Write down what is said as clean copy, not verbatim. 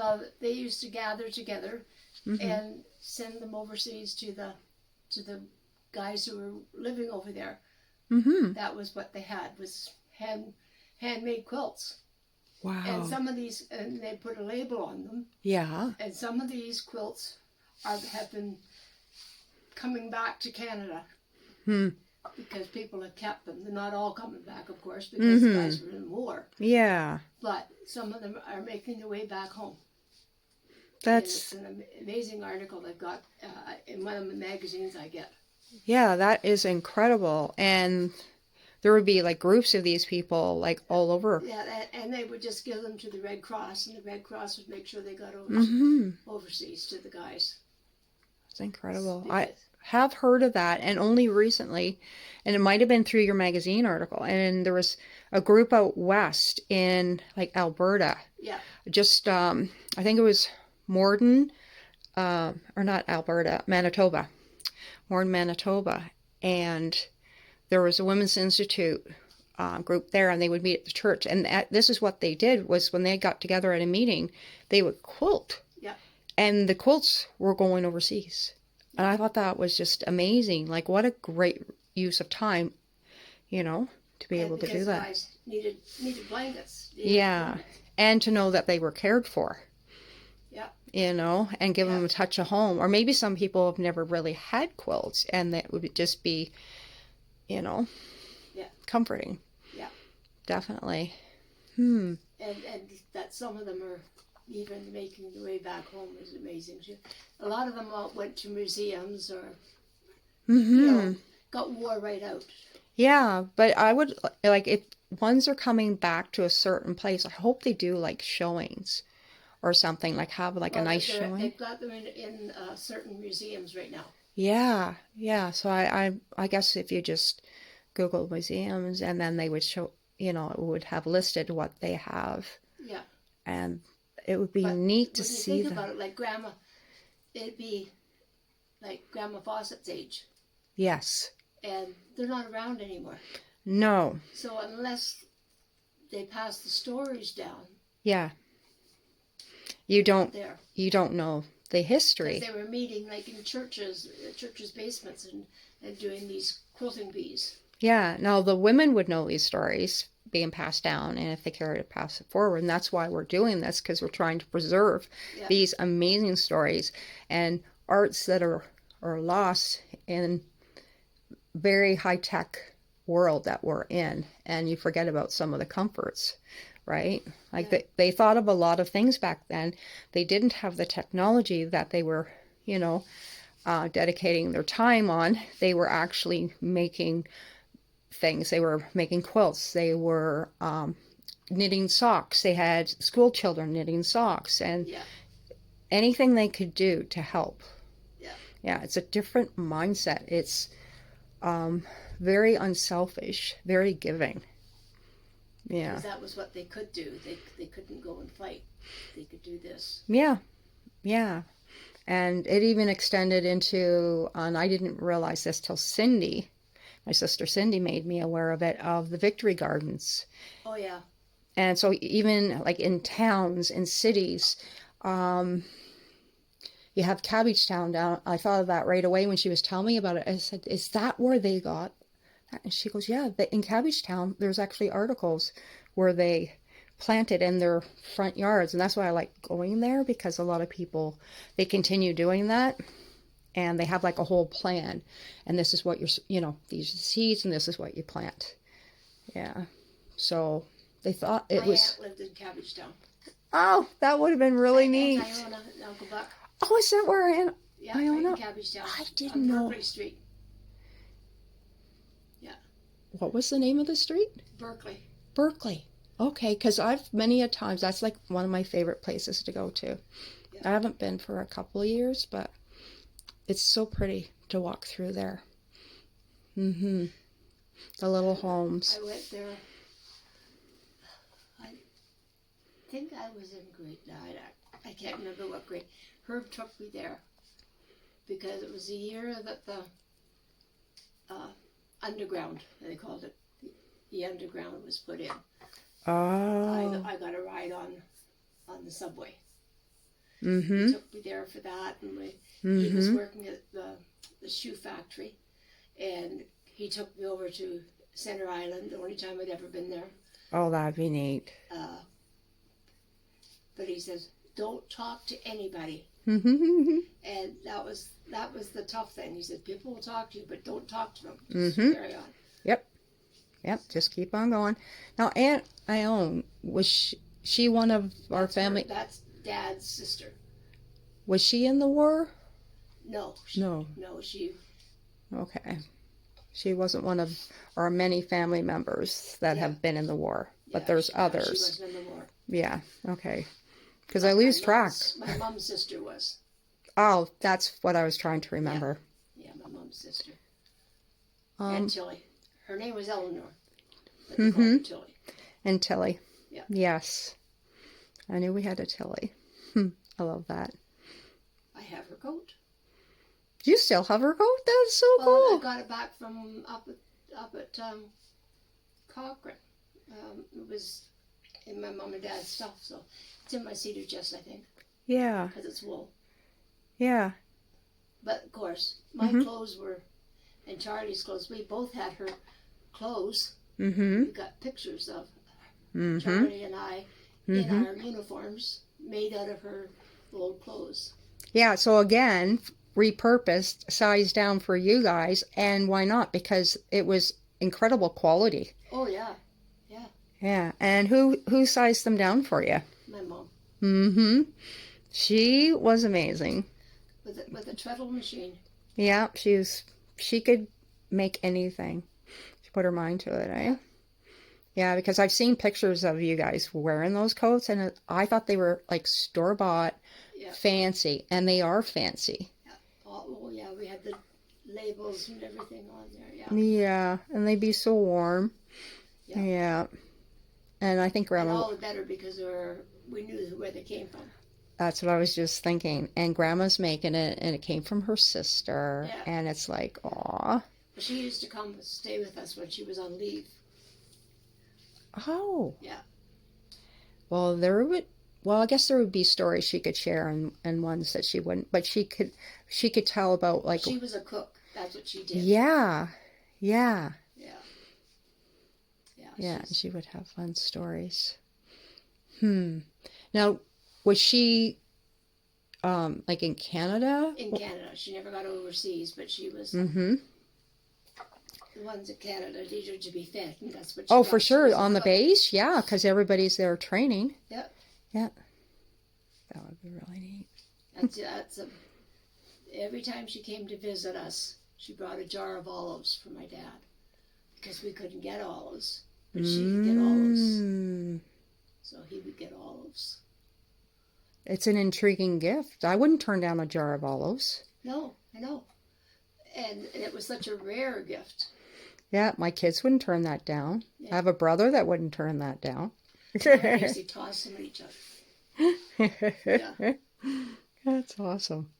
Well, they used to gather together Mm-hmm. and send them overseas to the guys who were living over there. Mm-hmm. That was what they had, was handmade quilts. Wow. And some of these, and they put a label on them. Yeah. And some of these quilts have been coming back to Canada. Hmm. Because people have kept them. They're not all coming back, of course, because the guys were in war. Yeah. But some of them are making their way back home. That's... And it's an amazing article I've got in one of the magazines I get. Yeah, that is incredible. And there would be like groups of these people like all over. Yeah, and they would just give them to the Red Cross, and the Red Cross would make sure they got overseas to the guys. It's incredible. I have heard of that, and only recently, and it might have been through your magazine article, and there was a group out west in like Alberta. Yeah. Just, I think it was Morden, or not Alberta, Manitoba. Morden, Manitoba. And there was a Women's Institute group there, and they would meet at the church. And this is what they did, was when they got together at a meeting, they would quilt. Yeah. And the quilts were going overseas. And I thought that was just amazing. Like, what a great use of time, you know, to be able to do that. Guys needed blankets. Yeah. And to know that they were cared for. Yeah. You know, and give them a touch of home. Or maybe some people have never really had quilts, and that would just be, you know, comforting. Yeah. Definitely. And that some of them are even making their way back home is amazing too. A lot of them went to museums or you know, got wore right out. Yeah, but I would like, if ones are coming back to a certain place, I hope they do like showings or something, like have like a nice showing. They've got them in certain museums right now. Yeah, yeah. So I guess if you just Google museums, and then they would show, you know, it would have listed what they have. Yeah. And it would be neat to see think about it, like it'd be like Grandma Fawcett's age. Yes. And they're not around anymore. No. So unless they pass the stories down. Yeah. You don't know the history. Because they were meeting like in churches basements and doing these quilting bees. Yeah. Now the women would know these stories being passed down, and if they care to pass it forward. And that's why we're doing this, because we're trying to preserve these amazing stories and arts that are lost in very high-tech world that we're in, and you forget about some of the comforts, right? Like they thought of a lot of things back then. They didn't have the technology that they were, you know, dedicating their time on. They were actually making things. They were making quilts. They were knitting socks. They had school children knitting socks, and anything they could do to help. Yeah, it's a different mindset. It's very unselfish, very giving. Yeah. Because that was what they could do. They couldn't go and fight. They could do this. Yeah. Yeah. And it even extended into, and I didn't realize this till Cindy, my sister Cindy, made me aware of it, of the Victory Gardens. Oh, yeah. And so even like in towns, in cities, you have Cabbagetown down. I thought of that right away when she was telling me about it. I said, is that where they got that? And she goes, yeah, in Cabbagetown, there's actually articles where they planted in their front yards. And that's why I like going there, because a lot of people, they continue doing that. And they have like a whole plan. And this is what you're, you know, these are the seeds, and this is what you plant. Yeah. So they thought it was... My aunt lived in Cabbagetown. Oh, that would have been really neat. Iona and Uncle Buck. Oh, is that where Iona? Yeah, right in Cabbagetown. I didn't know. Berkeley Street. Yeah. What was the name of the street? Berkeley. Berkeley. Okay, because I've many a times, that's like one of my favorite places to go to. Yeah. I haven't been for a couple of years, but it's so pretty to walk through there. The little homes. I went there. I think I was in grade 9. I can't remember what grade. Herb took me there because it was the year that the underground, they called it, the underground was put in. Oh. I got a ride on the subway. Mm-hmm. He took me there for that, and he was working at the shoe factory, and he took me over to Center Island, the only time I'd ever been there. Oh, that'd be neat. But he says, don't talk to anybody. Mm-hmm. And that was the tough thing. He said, people will talk to you, but don't talk to them. Mm-hmm. Just carry on. Yep, just keep on going. Now, Aunt Ione, was she one of our family? That's Dad's sister. Was she in the war? No. No. No, she... Okay. She wasn't one of our many family members that have been in the war, but there's others. She wasn't in the war. Yeah, okay. Because I lose track. My mom's sister was. Oh, that's what I was trying to remember. Yeah, my mom's sister. And Tilly. Her name was Eleanor. But they called her Tilly. And Tilly. Yeah. Yes. I knew we had a Tilly. I love that. I have her coat. Do you still have her coat? That's so Well, cool. I got it back from up at Cochrane. It was in my mom and dad's stuff, so it's in my cedar chest, I think. Yeah. Because it's wool. Yeah. But of course, my clothes were, and Charlie's clothes. We both had her clothes. Mm-hmm. We got pictures of Charlie and I in our uniforms made out of her old clothes. Yeah, so again, repurposed, sized down for you guys, and why not? Because it was incredible quality. Oh yeah, yeah. Yeah, and who sized them down for you? My mom. Mm-hmm. She was amazing. With a treadle machine. Yeah, she could make anything. She put her mind to it, eh? Yeah, because I've seen pictures of you guys wearing those coats, and I thought they were like store-bought, fancy, and they are fancy. Yeah. Oh, yeah, we had the labels and everything on there, yeah. Yeah, and they'd be so warm. Yeah. Yeah. And I think Grandma... And all the better because we knew where they came from. That's what I was just thinking. And Grandma's making it, and it came from her sister, and it's like, aw. She used to come stay with us when she was on leave. Oh. Yeah. Well, I guess there would be stories she could share and ones that she wouldn't. But she could tell about like... She was a cook. That's what she did. Yeah. Yeah. Yeah. Yeah, she would have fun stories. Now, was she like in Canada? In Canada. She never got overseas, but she was... The ones in Canada needed to be fed, and that's what she Oh, got. for sure, on the base? Yeah, because everybody's there training. Yep. Yeah. That would be really neat. Every time she came to visit us, she brought a jar of olives for my dad. Because we couldn't get olives, but she could get olives. So he would get olives. It's an intriguing gift. I wouldn't turn down a jar of olives. No, I know. And it was such a rare gift. Yeah, my kids wouldn't turn that down. Yeah. I have a brother that wouldn't turn that down. They toss them at each other. Yeah. That's awesome.